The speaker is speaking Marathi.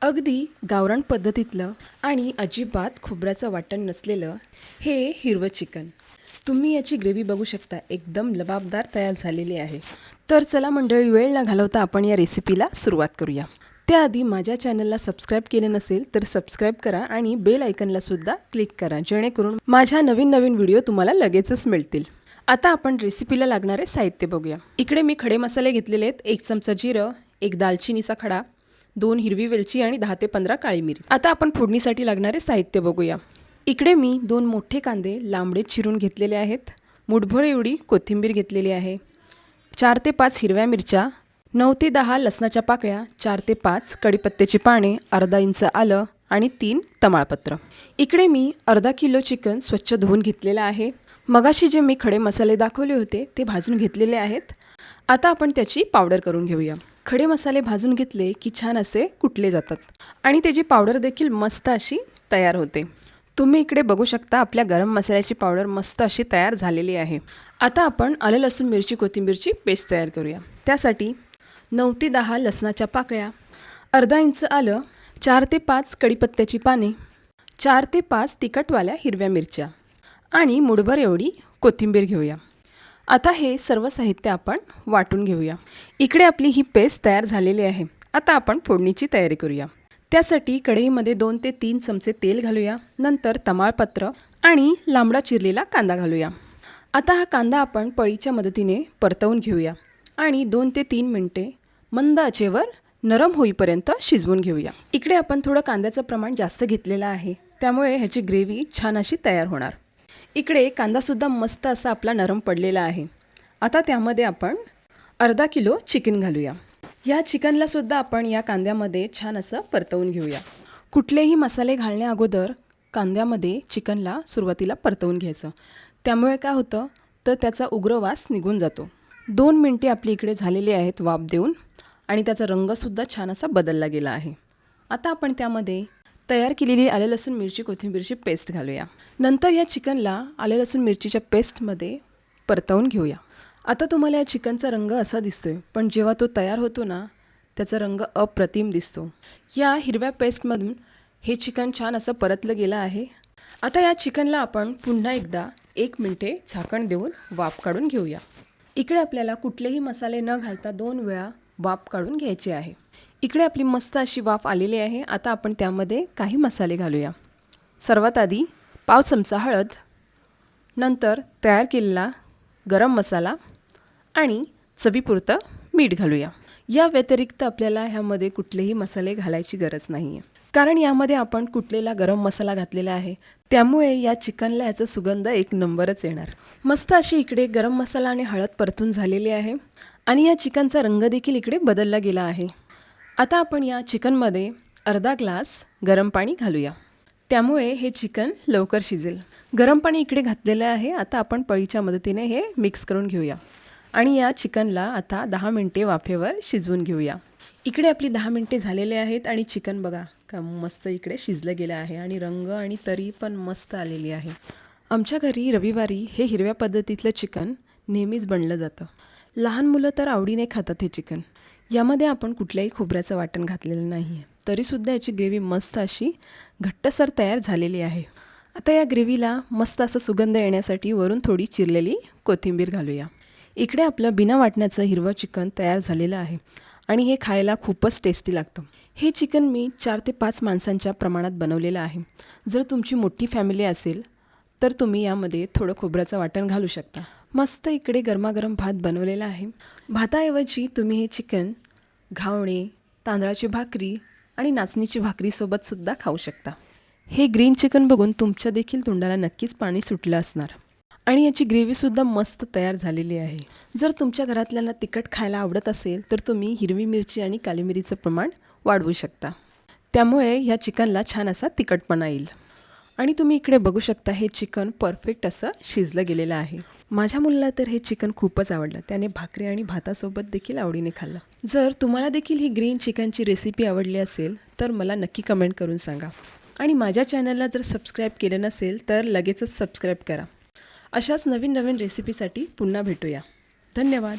अगदी गावरान पद्धतीतलं आणि अजिबात खोबऱ्याचं वाटण नसलेलं हे हिरवं चिकन. तुम्ही याची ग्रेव्ही बघू शकता, एकदम लबाबदार तयार झालेली आहे. तर चला मंडळी, वेळ न घालवता आपण या रेसिपीला सुरुवात करूया. त्याआधी माझ्या चॅनलला सबस्क्राईब केलं नसेल तर सबस्क्राईब करा आणि बेल आयकनला सुद्धा क्लिक करा, जेणेकरून माझ्या नवीन नवीन व्हिडिओ तुम्हाला लगेचच मिळतील. आता आपण रेसिपीला लागणारे साहित्य बघूया. इकडे मी खडे मसाले घेतलेले आहेत. 1 चमचा जिरं, 1 दालचिनीचा खडा, 2 हिरवी वेलची आणि 10 ते 15 काळी मिरी. आता आपण फोडणीसाठी लागणारे साहित्य बघूया. इकडे मी 2 मोठे कांदे लांबडे चिरून घेतलेले आहेत. मुठभर एवढी कोथिंबीर घेतलेली आहे. 4 ते 5 हिरव्या मिरच्या, 9 ते 10 लसणाच्या पाकळ्या, 4 ते 5 कढीपत्त्याची पाने, अर्धा इंच आलं आणि 3 तमालपत्र. इकडे मी अर्धा किलो चिकन स्वच्छ धुवून घेतलेलं आहे. मगाशी जे मी खडे मसाले दाखवले होते ते भाजून घेतलेले आहेत. आता आपण त्याची पावडर करून घेऊया. खडे मसाले भाजून घेतले की छान असे कुटले जातात आणि त्याची पावडर देखील मस्त अशी तयार होते. तुम्ही इकडे बघू शकता, आपल्या गरम मसाल्याची पावडर मस्त अशी तयार झालेली आहे. आता आपण आलं लसूण मिरची कोथिंबीरची पेस्ट तयार करूया. त्यासाठी 9 ते 10 लसणाच्या पाकळ्या, अर्धा इंच आलं, 4 ते 5 कढीपत्त्याची पाने, 4 ते 5 तिखटवाल्या हिरव्या मिरच्या आणि मुठभर एवढी कोथिंबीर घेऊया. आता हे सर्व साहित्य आपण वाटून घेऊया. इकडे आपली ही पेस्ट तयार झालेली आहे. आता आपण फोडणीची तयारी करूया. त्यासाठी कढईमध्ये 2 ते 3 चमचे तेल घालूया. नंतर तमालपत्र आणि लांबडा चिरलेला कांदा घालूया. आता हा कांदा आपण पळीच्या मदतीने परतवून घेऊया आणि 2 ते 3 मिनटे मंद आचेवर नरम होईपर्यंत शिजवून घेऊया. इकडे आपण थोडं कांद्याचं प्रमाण जास्त घेतलेलं आहे, त्यामुळे ह्याची ग्रेव्ही छान अशी तयार होणार. इकडे कांदासुद्धा मस्त असा आपला नरम पडलेला आहे. आता त्यामध्ये आपण अर्धा किलो चिकन घालूया. या चिकनला सुद्धा आपण या कांद्यामध्ये छान असं परतवून घेऊया. कुठलेही मसाले घालण्या अगोदर कांद्यामध्ये चिकनला सुरुवातीला परतवून घ्यायचं. त्यामुळे काय होतं तर त्याचा उग्र वास निघून जातो. 2 मिनटे आपली इकडे झालेली आहेत वाफ देऊन आणि त्याचा रंगसुद्धा छान असा बदलला गेला आहे. आता आपण त्यामध्ये तयार केलेली आले लसूण मिरची कोथिंबीरची पेस्ट घालूया. नंतर या चिकनला आले लसूण मिरचीच्या पेस्टमध्ये परतवून घेऊया. आता तुम्हाला या चिकनचा रंग असा दिसतोय, पण जेव्हा तो तयार होतो ना, त्याचा रंग अप्रतिम दिसतो. या हिरव्या पेस्टमधून हे चिकन छान असं परतलं गेलं आहे. आता या चिकनला आपण पुन्हा एकदा 1 मिनिटे झाकण देऊन वाफ काढून घेऊया. इकडे आपल्याला कुठलेही मसाले न घालता 2 वेळा वाफ काढून घ्यायची आहे. इकडे आपली मस्त अशी वाफ आलेली आहे. आता आपण त्यामध्ये काही मसाले घालूया. सर्वात आधी पाव चमचा हळद, नंतर तयार केलेला गरम मसाला आणि चवीपुरतं मीठ घालूया. या व्यतिरिक्त आपल्याला ह्यामध्ये कुठलेही मसाले घालायची गरज नाही आहे, कारण यामध्ये आपण कुटलेला गरम मसाला घातलेला आहे. त्यामुळे या चिकनला ह्याचा सुगंध 1 नंबरच येणार. मस्त अशी इकडे गरम मसाला आणि हळद परतून झालेली आहे आणि या चिकनचा रंग देखील इकडे बदलला गेला आहे. आता आपण या चिकनमध्ये अर्धा ग्लास गरम पाणी घालूया. त्यामुळे हे चिकन लवकर शिजेल. गरम पाणी इकडे घातलेलं आहे. आता आपण पळीच्या मदतीने हे मिक्स करून घेऊया आणि या चिकनला आता 10 मिनटे वाफेवर शिजवून घेऊया. इकडे आपली 10 मिनटे झालेले आहेत आणि चिकन बघा का मस्त इकडे शिजलं गेलं आहे आणि रंग आणि तरी पण मस्त आलेली आहे. आमच्या घरी रविवारी हे हिरव्या पद्धतीतलं चिकन नेहमीच बनलं जातं. लहान मुलं तर आवडीने खातात हे चिकन. यामध्ये आपण कुठल्याही खोबऱ्याचं वाटण घातलेलं नाही आहे, तरीसुद्धा याची ग्रेव्ही मस्त अशी घट्टसर तयार झालेली आहे. आता या ग्रेव्हीला मस्त असा सुगंध येण्यासाठी वरून थोडी चिरलेली कोथिंबीर घालूया. इकडे आपलं बिना वाटण्याचं हिरवं चिकन तयार झालेलं आहे आणि हे खायला खूपच टेस्टी लागतं. हे चिकन मी 4 ते 5 माणसांच्या प्रमाणात बनवलेलं आहे. जर तुमची मोठी फॅमिली असेल तर तुम्ही यामध्ये थोडं खोबऱ्याचं वाटण घालू शकता. मस्त इकडे गरमागरम भात बनवलेला आहे. भाताऐवजी तुम्ही हे चिकन घावणे, तांदळाची भाकरी आणि नाचणीची भाकरीसोबतसुद्धा खाऊ शकता. हे ग्रीन चिकन बघून तुमच्या देखील तोंडाला नक्कीच पाणी सुटलं असणार आणि याची ग्रेव्हीसुद्धा मस्त तयार झालेली आहे. जर तुमच्या घरातल्यांना तिखट खायला आवडत असेल तर तुम्ही हिरवी मिरची आणि काली मिरीचं प्रमाण वाढवू शकता. त्यामुळे ह्या चिकनला छान असा तिखटपणा येईल. आणि तुम्ही इकडे बघू शकता, हे चिकन परफेक्ट असं शिजलं गेलेलं आहे. माझ्या मुलाला तर हे चिकन खूपच आवडलं. त्याने भाकरी आणि भातासोबत देखील आवडीने खाल्लं. जर तुम्हाला देखील ही ग्रीन चिकनची रेसिपी आवडली असेल तर मला नक्की कमेंट करून सांगा आणि माझ्या चॅनलला जर सबस्क्राईब केलं नसेल तर लगेचच सबस्क्राईब करा. अशाच नवीन नवीन रेसिपीसाठी पुन्हा भेटूया. धन्यवाद.